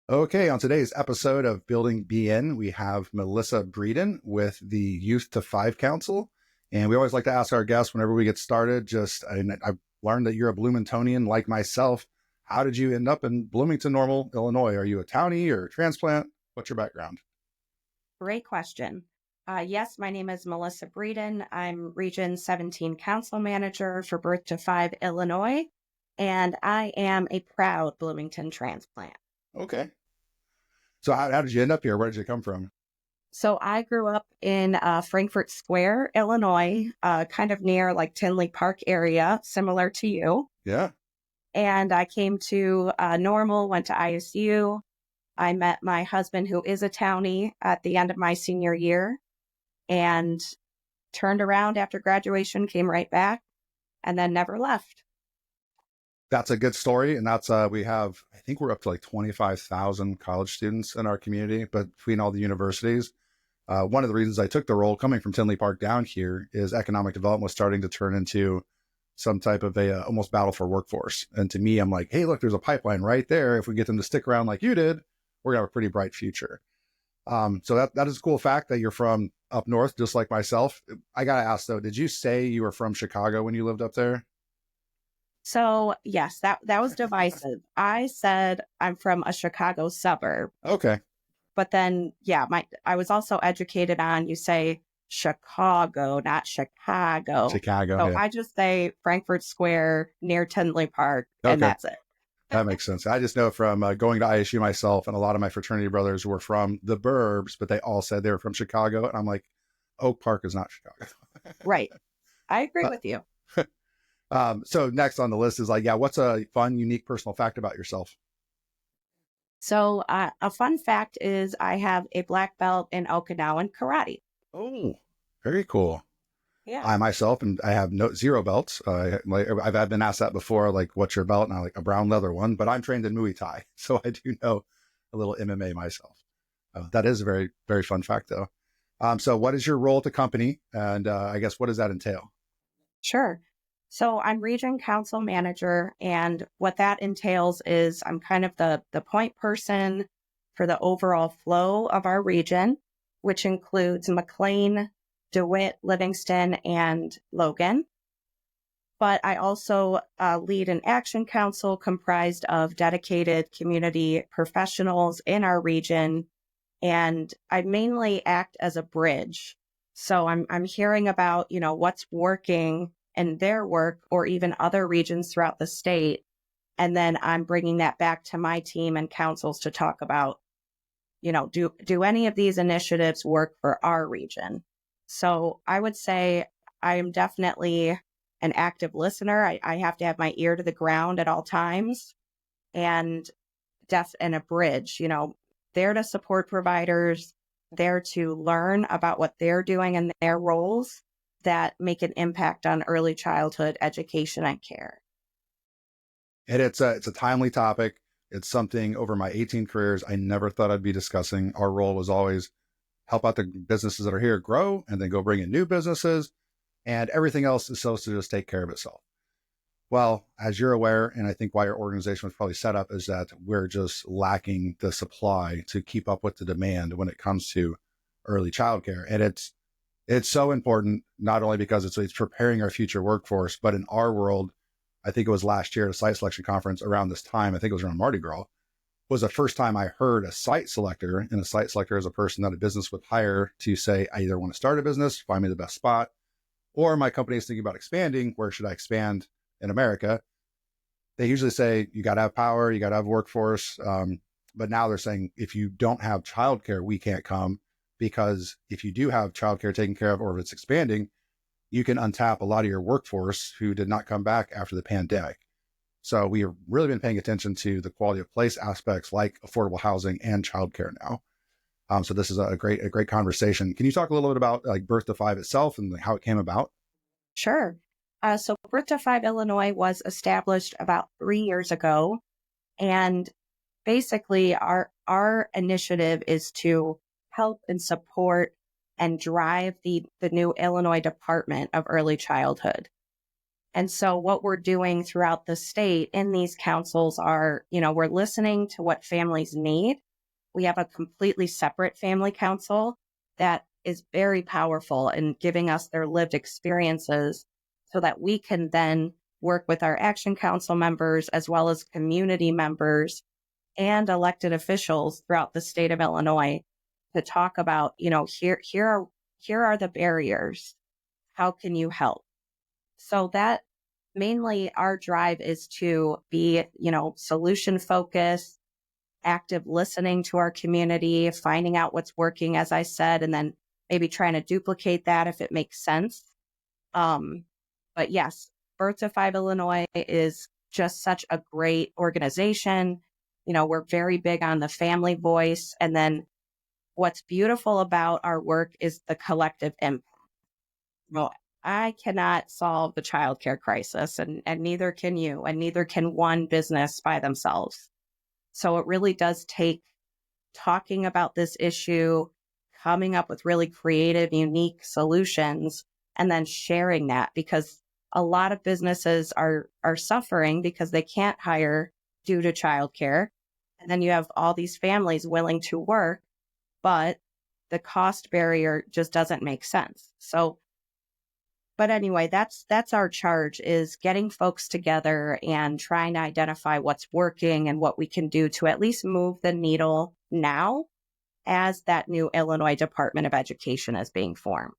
Okay, on today's episode of Building BN, we have Melissa Breeden with the Youth to Five Council. And we always like to ask our guests whenever we get started, I've learned that you're a Bloomingtonian like myself. How did you end up in Bloomington-Normal, Illinois? Are you a townie or a transplant? What's your background? Great question. Yes, my name is Melissa Breeden. I'm Region 17 Council Manager for Birth to Five Illinois, and I am a proud Bloomington transplant. Okay. So how did you end up here? Where did you come from? So I grew up in Frankfort Square, Illinois, kind of near like Tinley Park area, similar to you. Yeah. And I came to Normal, went to ISU. I met my husband, who is a townie, at the end of my senior year, and turned around after graduation, came right back, and then never left. That's a good story. And I think we're up to like 25,000 college students in our community, but between all the universities. One of the reasons I took the role coming from Tinley Park down here is economic development was starting to turn into some type of almost battle for workforce. And to me, I'm like, hey, look, there's a pipeline right there. If we get them to stick around like you did, we're gonna have a pretty bright future. So that is a cool fact that you're from up north, just like myself. I gotta ask though, did you say you were from Chicago when you lived up there? So yes, that was divisive. I said I'm from a Chicago suburb, Okay. but then I was also educated on you say Chicago, not Chicago. Chicago, So yeah. I just say Frankfurt Square near Tinley Park, and Okay. that's it. That makes sense. I just know from going to ISU myself, and a lot of my fraternity brothers were from the burbs, but they all said they were from Chicago. And I'm like, Oak Park is not Chicago. Right. I agree with you. So next on the list is like, yeah, what's a fun, unique personal fact about yourself? So a fun fact is I have a black belt in Okinawan karate. Oh, very cool. Yeah. I myself, and I have zero belts. I've been asked that before, like, what's your belt? And I'm like, a brown leather one, but I'm trained in Muay Thai. So I do know a little MMA myself. That is a very, very fun fact though. So what is your role at the company? And I guess, what does that entail? Sure. So I'm region council manager, and what that entails is I'm kind of the point person for the overall flow of our region, which includes McLean, DeWitt, Livingston, and Logan. But I also lead an action council comprised of dedicated community professionals in our region, and I mainly act as a bridge. So I'm hearing about, what's working in their work or even other regions throughout the state. And then I'm bringing that back to my team and councils to talk about, do any of these initiatives work for our region? So I would say I'm definitely an active listener. I have to have my ear to the ground at all times, and and a bridge, there to support providers, there to learn about what they're doing and their roles that make an impact on early childhood education and care. And it's a timely topic. It's something over my 18 careers I never thought I'd be discussing. Our role was always help out the businesses that are here grow and then go bring in new businesses, and everything else is supposed to just take care of itself. Well, as you're aware, and I think why your organization was probably set up, is that we're just lacking the supply to keep up with the demand when it comes to early childcare. And it's so important, not only because it's preparing our future workforce, but in our world, I think it was last year at a site selection conference around this time, I think it was around Mardi Gras, was the first time I heard a site selector, and a site selector is a person that a business would hire to say, I either want to start a business, find me the best spot, or my company is thinking about expanding. Where should I expand in America? They usually say, you got to have power, you got to have workforce. But now they're saying, if you don't have childcare, we can't come, because if you do have childcare taken care of, or if it's expanding, you can untap a lot of your workforce who did not come back after the pandemic. So we have really been paying attention to the quality of place aspects like affordable housing and childcare now. So this is a great conversation. Can you talk a little bit about like Birth to Five itself and how it came about? Sure. So Birth to Five Illinois was established about 3 years ago. And basically our initiative is to help and support and drive the new Illinois Department of Early Childhood. And so what we're doing throughout the state in these councils are, we're listening to what families need. We have a completely separate family council that is very powerful in giving us their lived experiences so that we can then work with our action council members as well as community members and elected officials throughout the state of Illinois to talk about, here are the barriers. How can you help? So that mainly our drive is to be, solution focused, active listening to our community, finding out what's working, as I said, and then maybe trying to duplicate that if it makes sense. But yes, Birth to Five Illinois is just such a great organization. We're very big on the family voice. And then what's beautiful about our work is the collective impact. Well, I cannot solve the childcare crisis, and neither can you, and neither can one business by themselves. So it really does take talking about this issue, coming up with really creative, unique solutions, and then sharing that, because a lot of businesses are suffering because they can't hire due to childcare. And then you have all these families willing to work, but the cost barrier just doesn't make sense. So, but anyway, that's our charge, is getting folks together and trying to identify what's working and what we can do to at least move the needle now as that new Illinois Department of Education is being formed.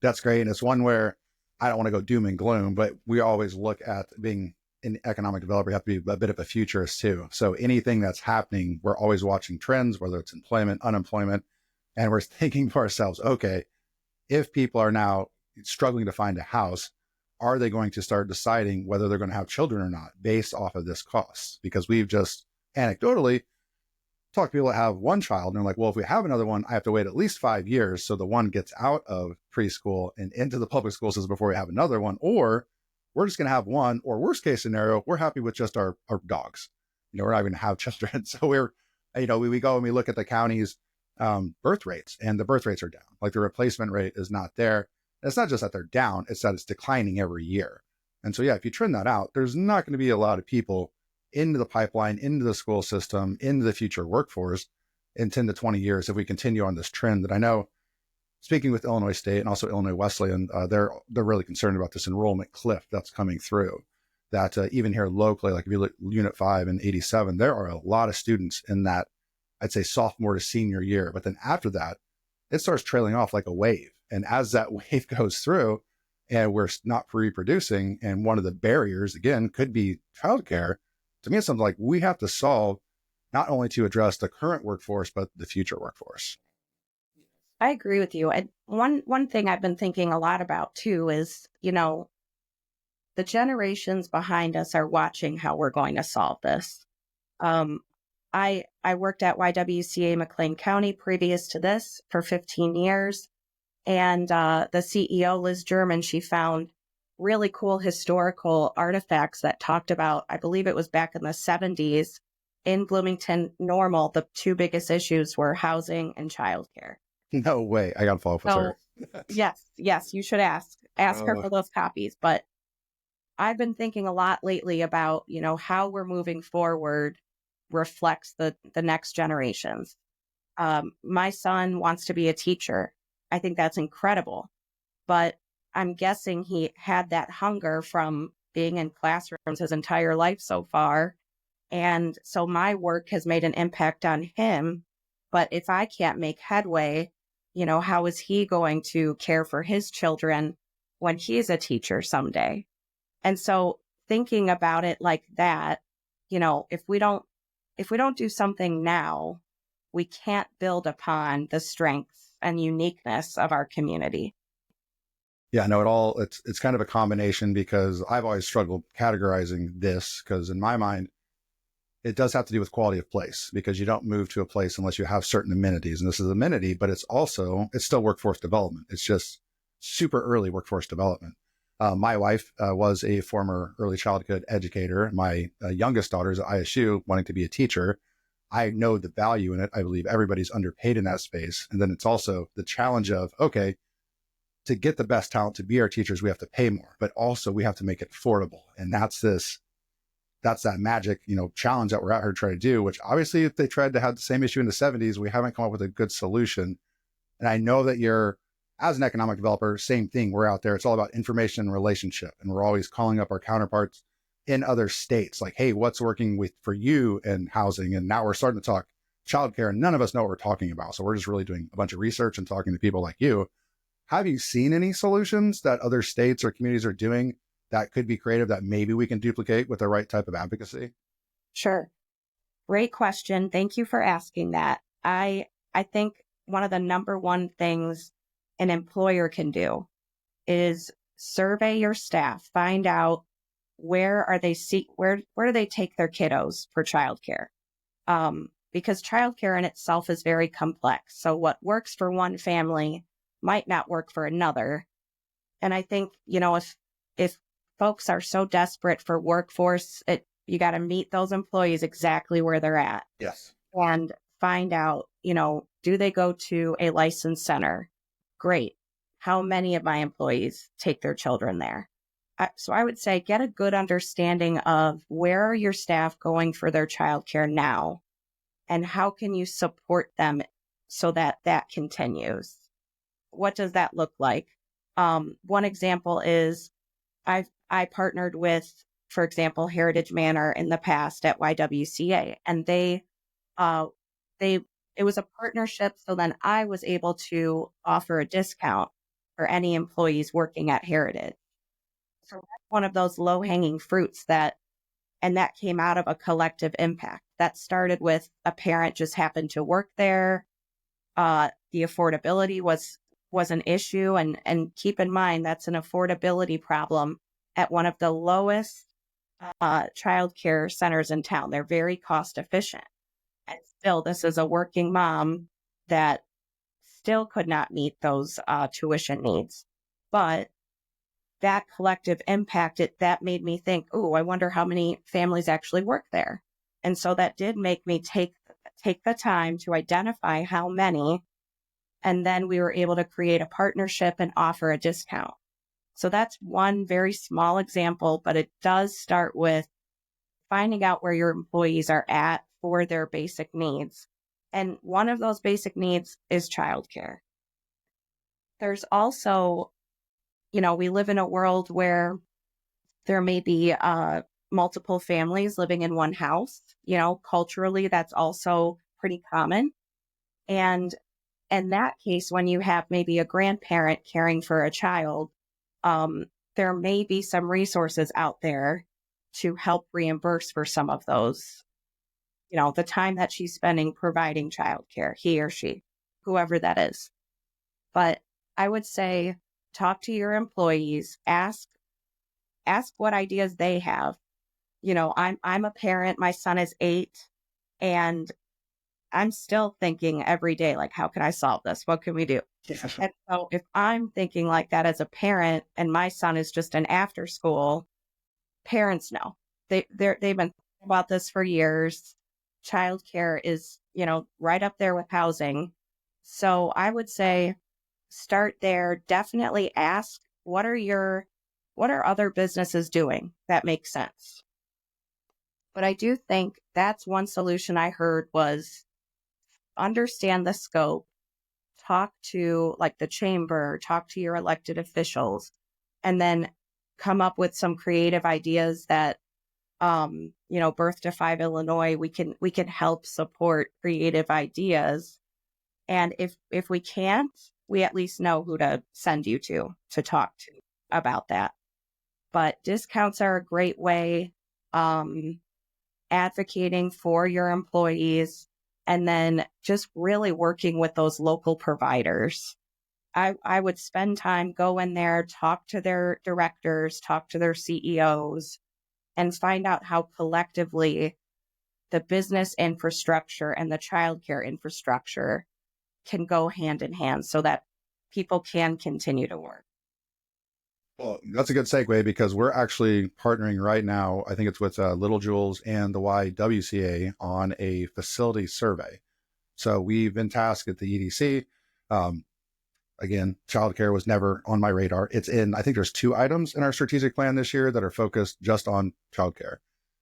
That's great. And it's one where I don't want to go doom and gloom, but we always look at being an economic developer, you have to be a bit of a futurist too. So anything that's happening, we're always watching trends, whether it's employment, unemployment, and we're thinking to ourselves, okay, if people are now struggling to find a house, are they going to start deciding whether they're going to have children or not based off of this cost? Because we've just anecdotally talked to people that have one child and they're like, well, if we have another one, I have to wait at least 5 years so the one gets out of preschool and into the public school system before we have another one, or we're just going to have one, or worst case scenario, we're happy with just our dogs. We're not even going to have children. So we go and we look at the county's birth rates, and the birth rates are down. Like the replacement rate is not there. It's not just that they're down, it's that it's declining every year. And so, yeah, if you trend that out, there's not going to be a lot of people into the pipeline, into the school system, into the future workforce in 10 to 20 years if we continue on this trend that I know, speaking with Illinois State and also Illinois Wesleyan, they're really concerned about this enrollment cliff that's coming through. That even here locally, like if you look Unit 5 and 87, there are a lot of students in that, I'd say sophomore to senior year. But then after that, it starts trailing off like a wave. And as that wave goes through and we're not reproducing, and one of the barriers, again, could be childcare, to me, it's something like we have to solve not only to address the current workforce, but the future workforce. I agree with you. And one thing I've been thinking a lot about too is, the generations behind us are watching how we're going to solve this. I worked at YWCA McLean County previous to this for 15 years. And the CEO, Liz German, she found really cool historical artifacts that talked about, I believe it was back in the 70s, in Bloomington-Normal, the two biggest issues were housing and childcare. No way. I got to follow up with her. Yes, you should ask her for those copies. But I've been thinking a lot lately about, how we're moving forward reflects the next generations. My son wants to be a teacher. I think that's incredible. But I'm guessing he had that hunger from being in classrooms his entire life so far. And so my work has made an impact on him. But if I can't make headway, how is he going to care for his children when he's a teacher someday? And so thinking about it like that, if we don't do something now, we can't build upon the strengths and uniqueness of our community. Yeah, no, it's kind of a combination, because I've always struggled categorizing this, because in my mind, it does have to do with quality of place, because you don't move to a place unless you have certain amenities. And this is amenity, but it's still workforce development. It's just super early workforce development. My wife was a former early childhood educator. My youngest daughter is at ISU wanting to be a teacher. I know the value in it. I believe everybody's underpaid in that space. And then it's also the challenge of, okay, to get the best talent to be our teachers, we have to pay more, but also we have to make it affordable. And that's that magic, challenge that we're out here trying to do, which obviously if they tried to have the same issue in the 70s, we haven't come up with a good solution. And I know that as an economic developer, same thing. We're out there. It's all about information and relationship. And we're always calling up our counterparts in other states, like, hey, what's working for you in housing? And now we're starting to talk childcare, and none of us know what we're talking about. So we're just really doing a bunch of research and talking to people like you. Have you seen any solutions that other states or communities are doing that could be creative that maybe we can duplicate with the right type of advocacy? Sure. Great question. Thank you for asking that. I think one of the number one things an employer can do is survey your staff, find out where do they take their kiddos for childcare? Because childcare in itself is very complex. So what works for one family might not work for another. And I think, if folks are so desperate for workforce, you got to meet those employees exactly where they're at. Yes. And find out, do they go to a licensed center? Great. How many of my employees take their children there? So I would say get a good understanding of where are your staff going for their childcare now, and how can you support them so that continues? What does that look like? One example is I partnered with, for example, Heritage Manor in the past at YWCA, and it was a partnership. So then I was able to offer a discount for any employees working at Heritage. So that's one of those low hanging fruits that came out of a collective impact that started with a parent just happened to work there. The affordability was an issue, and keep in mind that's an affordability problem at one of the lowest childcare centers in town. They're very cost efficient. And still, this is a working mom that still could not meet those tuition needs. But that collective impact, that made me think, oh, I wonder how many families actually work there. And so that did make me take the time to identify how many. And then we were able to create a partnership and offer a discount. So that's one very small example, but it does start with finding out where your employees are at for their basic needs. And one of those basic needs is childcare. There's also, we live in a world where there may be multiple families living in one house. Culturally, that's also pretty common. And in that case, when you have maybe a grandparent caring for a child, there may be some resources out there to help reimburse for some of those, the time that she's spending providing childcare, he or she, whoever that is. But I would say, talk to your employees, ask what ideas they have. I'm a parent, my son is 8, and I'm still thinking every day, like, how can I solve this? What can we do? Yeah. And so if I'm thinking like that as a parent and my son is just an after school, parents know. They've been thinking about this for years. Childcare is, right up there with housing. So I would say start there. Definitely ask, what are other businesses doing that makes sense? But I do think that's one solution I heard was understand the scope, talk to like the chamber, talk to your elected officials, and then come up with some creative ideas that, Birth to 5 Illinois, we can help support creative ideas. And if we can't, we at least know who to send you to talk to about that. But discounts are a great way, advocating for your employees, and then just really working with those local providers. I would spend time, go in there, talk to their directors, talk to their CEOs, and find out how collectively the business infrastructure and the childcare infrastructure can go hand in hand so that people can continue to work. Well, that's a good segue because we're actually partnering right now. I think it's with Little Jules and the YWCA on a facility survey. So we've been tasked at the EDC Again, childcare was never on my radar. I think there's 2 items in our strategic plan this year that are focused just on childcare.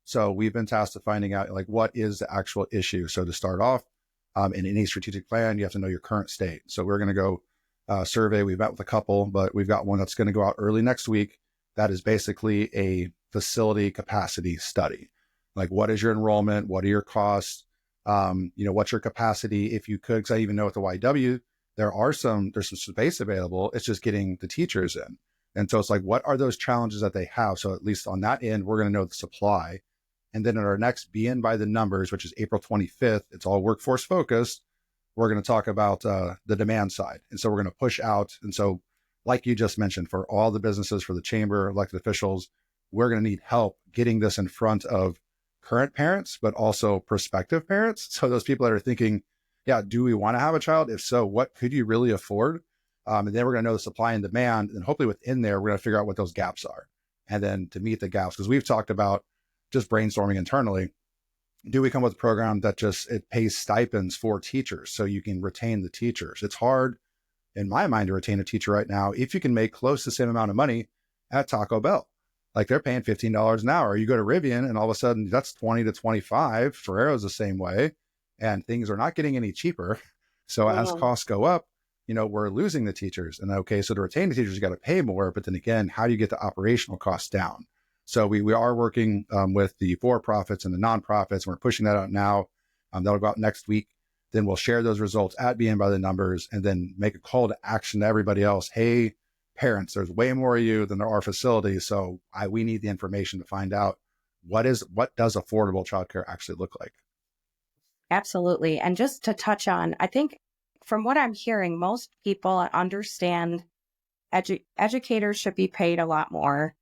So we've been tasked with finding out like what is the actual issue. So to start off, in any strategic plan, you have to know your current state. So we're going to go survey. We've met with a couple, but we've got one that's going to go out early next week. That is basically a facility capacity study. Like, what is your enrollment? What are your costs? What's your capacity? If you could, because I even know at the YW, there's some space available. It's just getting the teachers in. And so it's like, what are those challenges that they have? So at least on that end, we're going to know the supply. And then at our next Be In by the Numbers, which is April 25th, it's all workforce focused. We're going to talk about the demand side. And so we're going to push out. And so like you just mentioned, for all the businesses, for the chamber, elected officials, we're going to need help getting this in front of current parents, but also prospective parents. So those people that are thinking, yeah, do we want to have a child? If so, what could you really afford? And then we're going to know the supply and demand. And hopefully within there, we're going to figure out what those gaps are. And then to meet the gaps, because we've talked about just brainstorming internally, do we come up with a program that it pays stipends for teachers so you can retain the teachers? It's hard in my mind to retain a teacher right now if you can make close to the same amount of money at Taco Bell. Like, they're paying $15 an hour. You go to Rivian and all of a sudden that's 20 to 25. Ferrero's the same way, and things are not getting any cheaper. So as costs go up, we're losing the teachers. And okay, so to retain the teachers, you got to pay more. But then again, how do you get the operational costs down? So we are working with the for-profits and the nonprofits. And we're pushing that out now. That'll go out next week. Then we'll share those results at Be In by the Numbers, and then make a call to action to everybody else. Hey, parents, there's way more of you than there are facilities. So we need the information to find out what does affordable childcare actually look like. Absolutely. And just to touch on, I think from what I'm hearing, most people understand educators should be paid a lot more,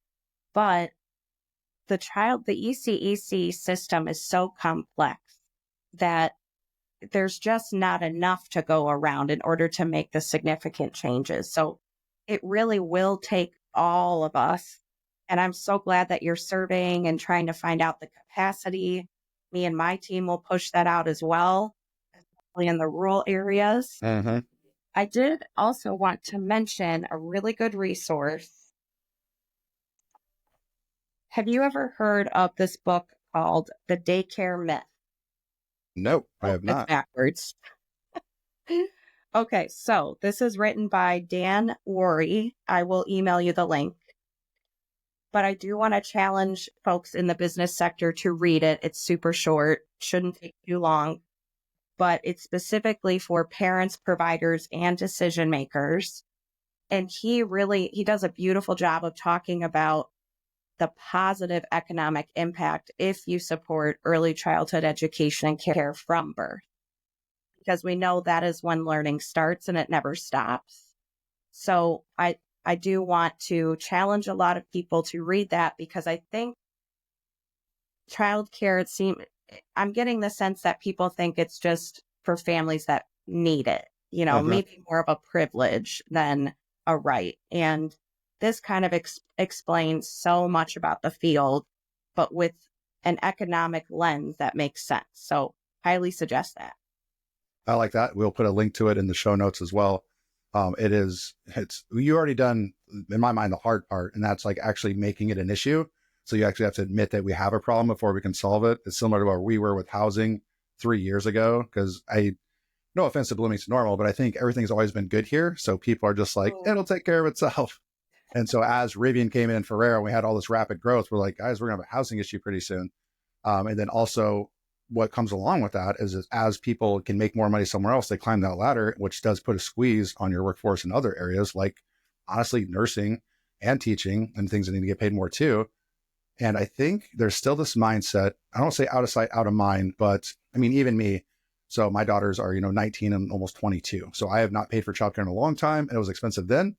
but the ECEC system is so complex that there's just not enough to go around in order to make the significant changes. So it really will take all of us. And I'm so glad that you're surveying and trying to find out the capacity. Me and my team will push that out as well, especially in the rural areas. Mm-hmm. I did also want to mention a really good resource. Have you ever heard of this book called The Daycare Myth? Nope, I have It's not. backwards. Okay, so this is written by Dan Worry. I will email you the link. But I do want to challenge folks in the business sector to read it. It's super short, shouldn't take too long, but it's specifically for parents, providers, and decision makers. And he does a beautiful job of talking about the positive economic impact if you support early childhood education and care from birth. Because we know that is when learning starts and it never stops. So I do want to challenge a lot of people to read that, because I think childcare, I'm getting the sense that people think it's just for families that need it, maybe more of a privilege than a right. And this kind of explains so much about the field, but with an economic lens that makes sense. So highly suggest that. I like that. We'll put a link to it in the show notes as well. You already done, in my mind, the hard part, and that's like actually making it an issue. So you actually have to admit that we have a problem before we can solve it. It's similar to where we were with housing 3 years ago, because no offense to Bloomington-Normal, but I think everything's always been good here. So people are just like, it'll take care of itself. And so as Rivian came in Ferrero and we had all this rapid growth, we're like, guys, we're going to have a housing issue pretty soon. And then also what comes along with that is as people can make more money somewhere else, they climb that ladder, which does put a squeeze on your workforce in other areas, like honestly nursing and teaching and things that need to get paid more too. And I think there's still this mindset, I don't say out of sight, out of mind, but I mean, even me. So my daughters are, 19 and almost 22. So I have not paid for childcare in a long time, and it was expensive then.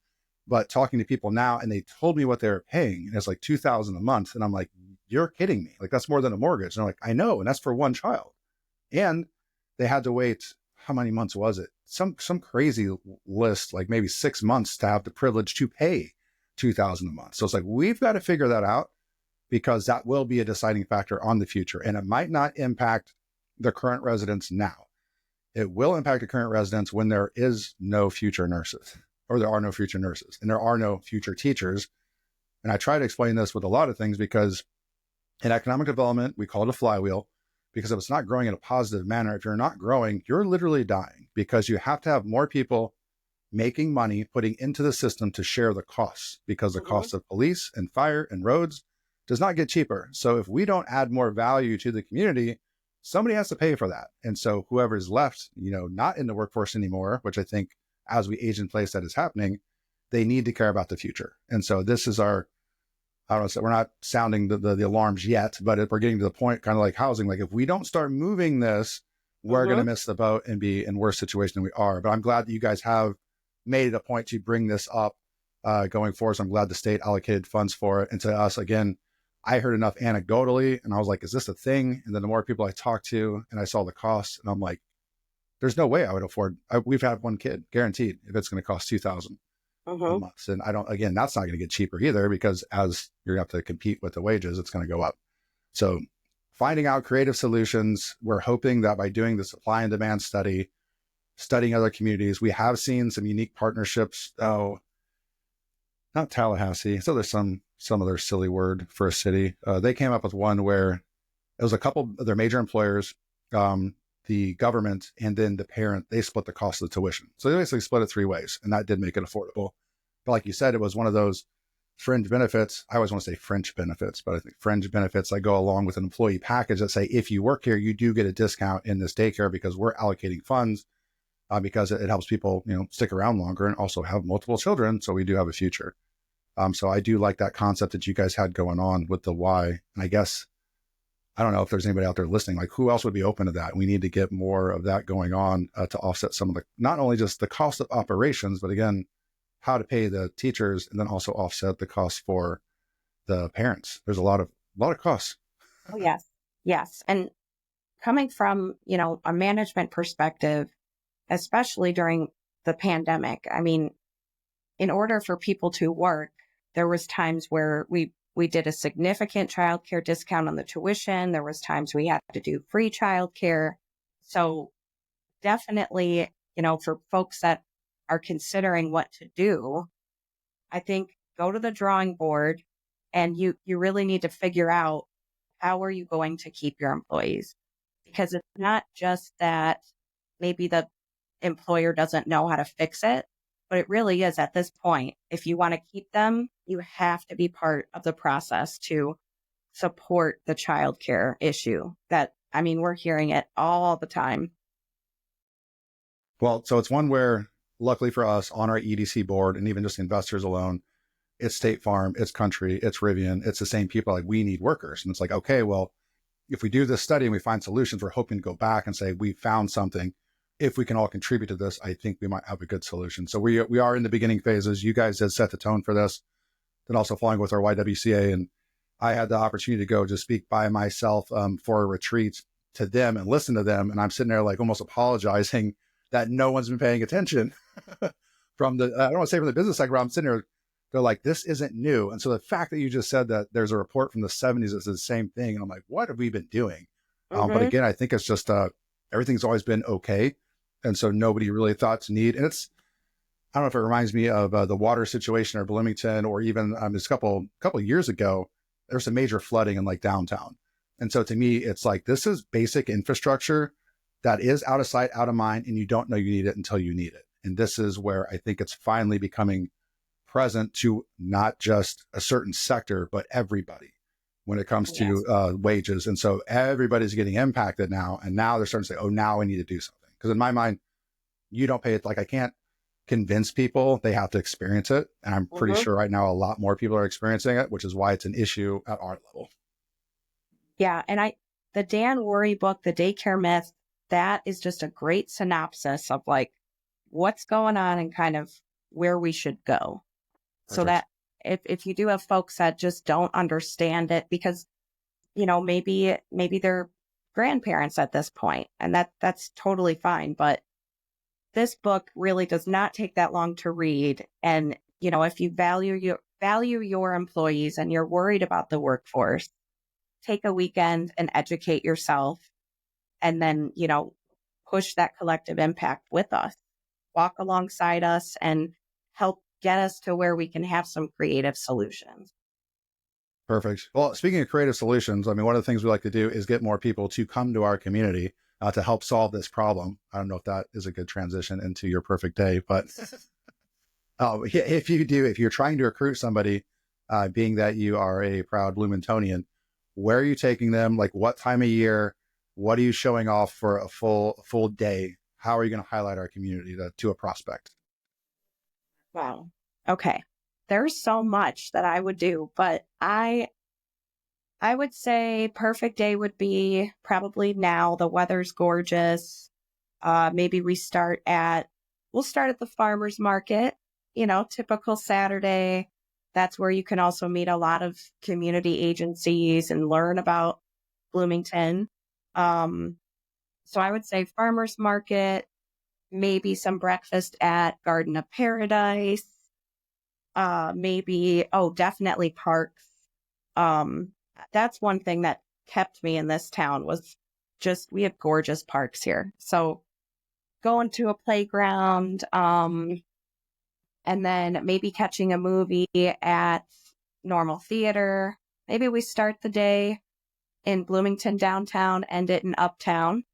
But talking to people now, and they told me what they were paying, and it's like $2,000 a month. And I'm like, you're kidding me. Like, that's more than a mortgage. And they're like, I know. And that's for one child. And they had to wait, how many months was it? Some crazy list, like maybe 6 months to have the privilege to pay $2,000 a month. So it's like, we've got to figure that out, because that will be a deciding factor on the future. And it might not impact the current residents now. It will impact the current residents when there is no future nurses, or there are no future nurses, and there are no future teachers. And I try to explain this with a lot of things because in economic development, we call it a flywheel, because if it's not growing in a positive manner, if you're not growing, you're literally dying, because you have to have more people making money, putting into the system to share the costs, because the cost of police and fire and roads does not get cheaper. So if we don't add more value to the community, somebody has to pay for that. And so whoever's left, not in the workforce anymore, which I think as we age in place, that is happening, they need to care about the future. And so this is our, I don't know, we're not sounding the alarms yet, but we're getting to the point, kind of like housing. Like if we don't start moving this, we're going to miss the boat and be in worse situation than we are. But I'm glad that you guys have made it a point to bring this up going forward. So I'm glad the state allocated funds for it. And to us, again, I heard enough anecdotally, and I was like, is this a thing? And then the more people I talked to and I saw the costs, and I'm like, there's no way I would afford. We've had one kid, guaranteed, if it's going to cost $2,000 a month. And again, that's not going to get cheaper either, because as you're going to have to compete with the wages, it's going to go up. So finding out creative solutions, we're hoping that by doing the supply and demand study, studying other communities, we have seen some unique partnerships. Oh, not Tallahassee. So there's some other silly word for a city. They came up with one where it was a couple of their major employers, the government, and then the parent. They split the cost of the tuition. So they basically split it 3 ways, and that did make it affordable. But like you said, it was one of those fringe benefits. I always want to say French benefits, but I think fringe benefits that go along with an employee package that say, if you work here, you do get a discount in this daycare because we're allocating funds, because it helps people, stick around longer and also have multiple children. So we do have a future. So I do like that concept that you guys had going on with the why. And I guess, I don't know if there's anybody out there listening, like who else would be open to that? We need to get more of that going on to offset some of the, not only just the cost of operations, but again, how to pay the teachers, and then also offset the costs for the parents. There's a lot of costs. Oh, yes. Yes. And coming from, a management perspective, especially during the pandemic, I mean, in order for people to work, there was times where we did a significant childcare discount on the tuition. There was times we had to do free childcare. So definitely, for folks that are considering what to do, I think go to the drawing board, and you really need to figure out, how are you going to keep your employees? Because it's not just that maybe the employer doesn't know how to fix it, but it really is at this point. If you want to keep them, you have to be part of the process to support the childcare issue. We're hearing it all the time. Well, so it's one where, luckily for us, on our EDC board, and even just investors alone, it's State Farm, it's Country, it's Rivian, it's the same people. Like, we need workers. And it's like, okay, well, if we do this study and we find solutions, we're hoping to go back and say, we found something. If we can all contribute to this, I think we might have a good solution. So we are in the beginning phases. You guys have set the tone for this, then also following with our YWCA. And I had the opportunity to go just speak by myself for a retreat to them and listen to them. And I'm sitting there like almost apologizing that no one's been paying attention from the, I don't want to say from the business side, but I'm sitting there, they're like, this isn't new. And so the fact that you just said that there's a report from the 70s that says the same thing, and I'm like, what have we been doing? But again, I think it's just, everything's always been okay. And so nobody really thought to need, and it's, I don't know if it reminds me of the water situation or Bloomington, or even just a couple of years ago, there was some major flooding in like downtown. And so to me, it's like, this is basic infrastructure that is out of sight, out of mind, and you don't know you need it until you need it. And this is where I think it's finally becoming present to not just a certain sector, but everybody when it comes to wages. And so everybody's getting impacted now. And now they're starting to say, oh, now I need to do something. Because in my mind, you don't pay it. Like, I can't convince people, they have to experience it. And I'm pretty sure right now a lot more people are experiencing it, which is why it's an issue at our level. Yeah. And the Dan Worry book, The Daycare Myth, that is just a great synopsis of like what's going on and kind of where we should go. Perfect. So that if you do have folks that just don't understand it, because, maybe they're grandparents at this point, and that's totally fine. But this book really does not take that long to read. And, if you value your employees and you're worried about the workforce, take a weekend and educate yourself, and then, push that collective impact with us. Walk alongside us and help get us to where we can have some creative solutions. Perfect. Well, speaking of creative solutions, I mean, one of the things we like to do is get more people to come to our community to help solve this problem. I don't know if that is a good transition into your perfect day, but if you're trying to recruit somebody, being that you are a proud Bloomingtonian, where are you taking them? Like, what time of year? What are you showing off for a full day? How are you going to highlight our community to a prospect? Wow. Okay. There's so much that I would do, but I would say perfect day would be probably now. The weather's gorgeous. Maybe we'll start at the farmer's market, typical Saturday. That's where you can also meet a lot of community agencies and learn about Bloomington. Um, so I would say farmer's market, maybe some breakfast at Garden of Paradise, definitely parks. That's one thing that kept me in this town was just, we have gorgeous parks here. So going to a playground, and then maybe catching a movie at Normal Theater. Maybe we start the day in Bloomington downtown, end it in Uptown.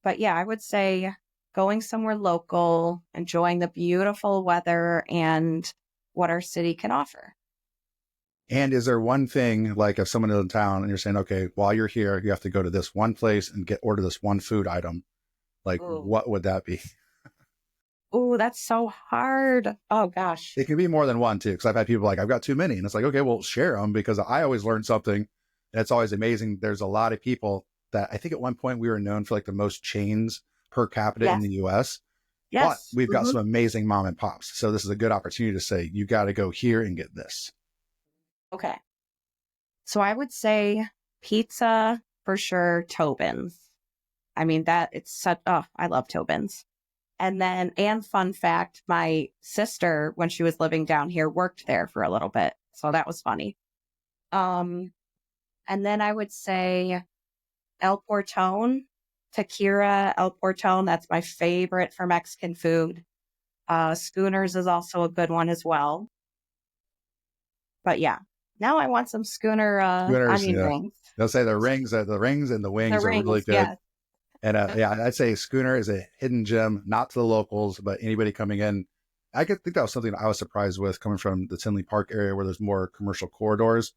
But yeah, I would say going somewhere local, enjoying the beautiful weather and what our city can offer. And is there one thing, like if someone is in town and you're saying, okay, while you're here, you have to go to this one place and order this one food item, like Ooh. what would that be? Ooh, that's so hard. Oh gosh. It can be more than one too, because I've had people like, I've got too many. And it's like, okay, well, share them, because I always learn something. And it's always amazing. There's a lot of people that I think at one point we were known for like the most chains per capita in Yes. the US, but Yes. we've got some amazing mom and pops. So this is a good opportunity to say, you got to go here and get this. Okay. So I would say pizza for sure, Tobin's. I mean, I love Tobin's. And fun fact, my sister, when she was living down here, worked there for a little bit. So that was funny. Um, and then I would say El Portone, Tequila, El Portone. That's my favorite for Mexican food. Schooners is also a good one as well. But yeah, now I want some Schooner Winners, onion yeah. rings. They'll say the rings and the The wings are really rings, good. yes. And yeah, I'd say Schooner is a hidden gem, not to the locals, but anybody coming in. I could think that was something I was surprised with coming from the Tinley Park area where there's more commercial corridors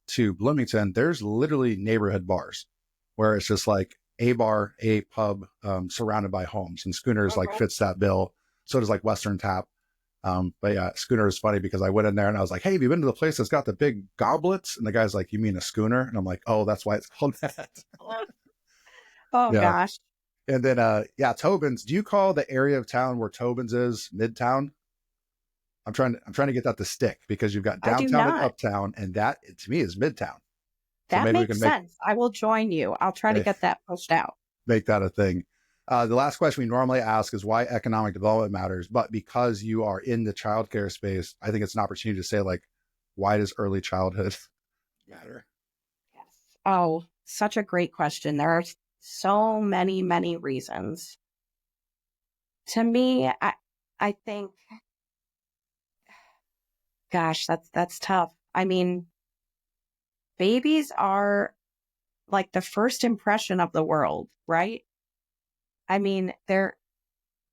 to Bloomington. There's literally neighborhood bars where it's just like a bar, a pub, surrounded by homes, and Schooner's like Mhm. fits that bill. So does like Western Tap. But yeah, Schooner is funny because I went in there and I was like, hey, have you been to the place that's got the big goblets? And the guy's like, you mean a schooner? And I'm like, oh, that's why it's called that. Oh Yeah. gosh. And then, Tobin's. Do you call the area of town where Tobin's is Midtown? I'm trying to get that to stick, because you've got I do downtown and not. uptown, and that to me is Midtown. So That maybe we makes can make sense. I will join you. I'll try to eh, get that pushed out. make that a thing. The last question we normally ask is why economic development matters, but because you are in the childcare space, I think it's an opportunity to say, like, why does early childhood matter? Yes. Oh, such a great question. There are so many, many reasons. To me, I think, gosh, that's tough. I mean, babies are like the first impression of the world, right? I mean,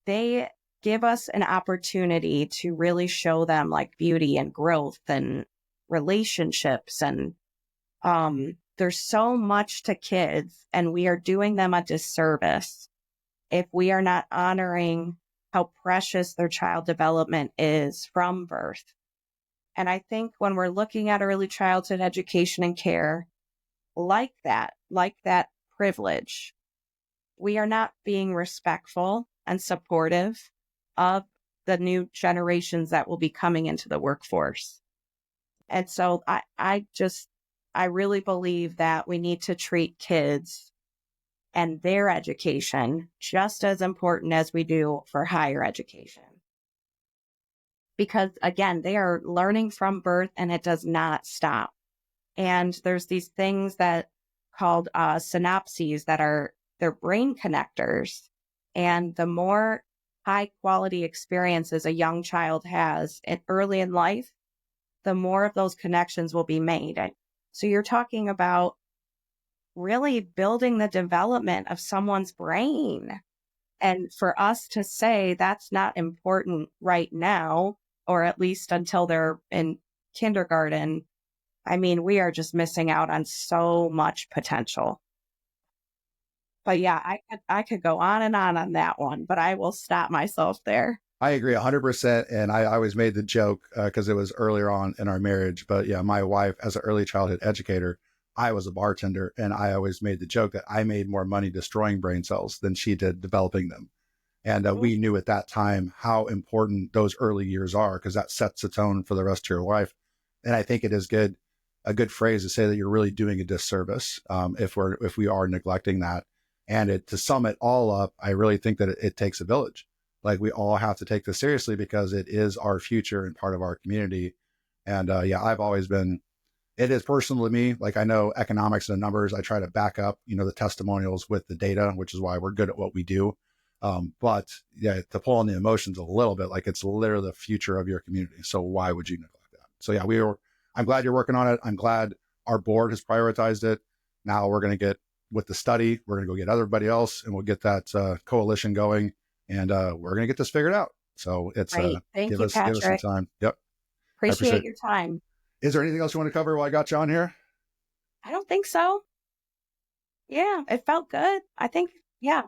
they give us an opportunity to really show them like beauty and growth and relationships, and there's so much to kids, and we are doing them a disservice if we are not honoring how precious their child development is from birth. And I think when we're looking at early childhood education and care like that privilege, we are not being respectful and supportive of the new generations that will be coming into the workforce. And so I really believe that we need to treat kids and their education just as important as we do for higher education. Because again, they are learning from birth and it does not stop. And there's these things that called synapses that are their brain connectors. And the more high quality experiences a young child has early in life, the more of those connections will be made. So you're talking about really building the development of someone's brain. And for us to say that's not important right now, or at least until they're in kindergarten, I mean, we are just missing out on so much potential. But yeah, I could go on that one, but I will stop myself there. I agree 100%. And I always made the joke because it was earlier on in our marriage. But yeah, my wife, as an early childhood educator, I was a bartender. And I always made the joke that I made more money destroying brain cells than she did developing them. And Mhm. we knew at that time how important those early years are because that sets the tone for the rest of your life. And I think it is a good phrase to say that you're really doing a disservice if we are neglecting that. And to sum it all up, I really think that it takes a village. Like we all have to take this seriously because it is our future and part of our community. And yeah, I've always been. It is personal to me. Like I know economics and numbers. I try to back up, the testimonials with the data, which is why we're good at what we do. But yeah, to pull on the emotions a little bit, like it's literally the future of your community. So why would you neglect that? So yeah, I'm glad you're working on it. I'm glad our board has prioritized it. Now we're going to get with the study, we're going to go get everybody else and we'll get that coalition going and we're going to get this figured out. So it's Great. Thank you, give us some Patrick. time. Yep. I appreciate Appreciate it. your time. Is there anything else you want to cover while I got you on here? I don't think so. Yeah, it felt good. I think, yeah,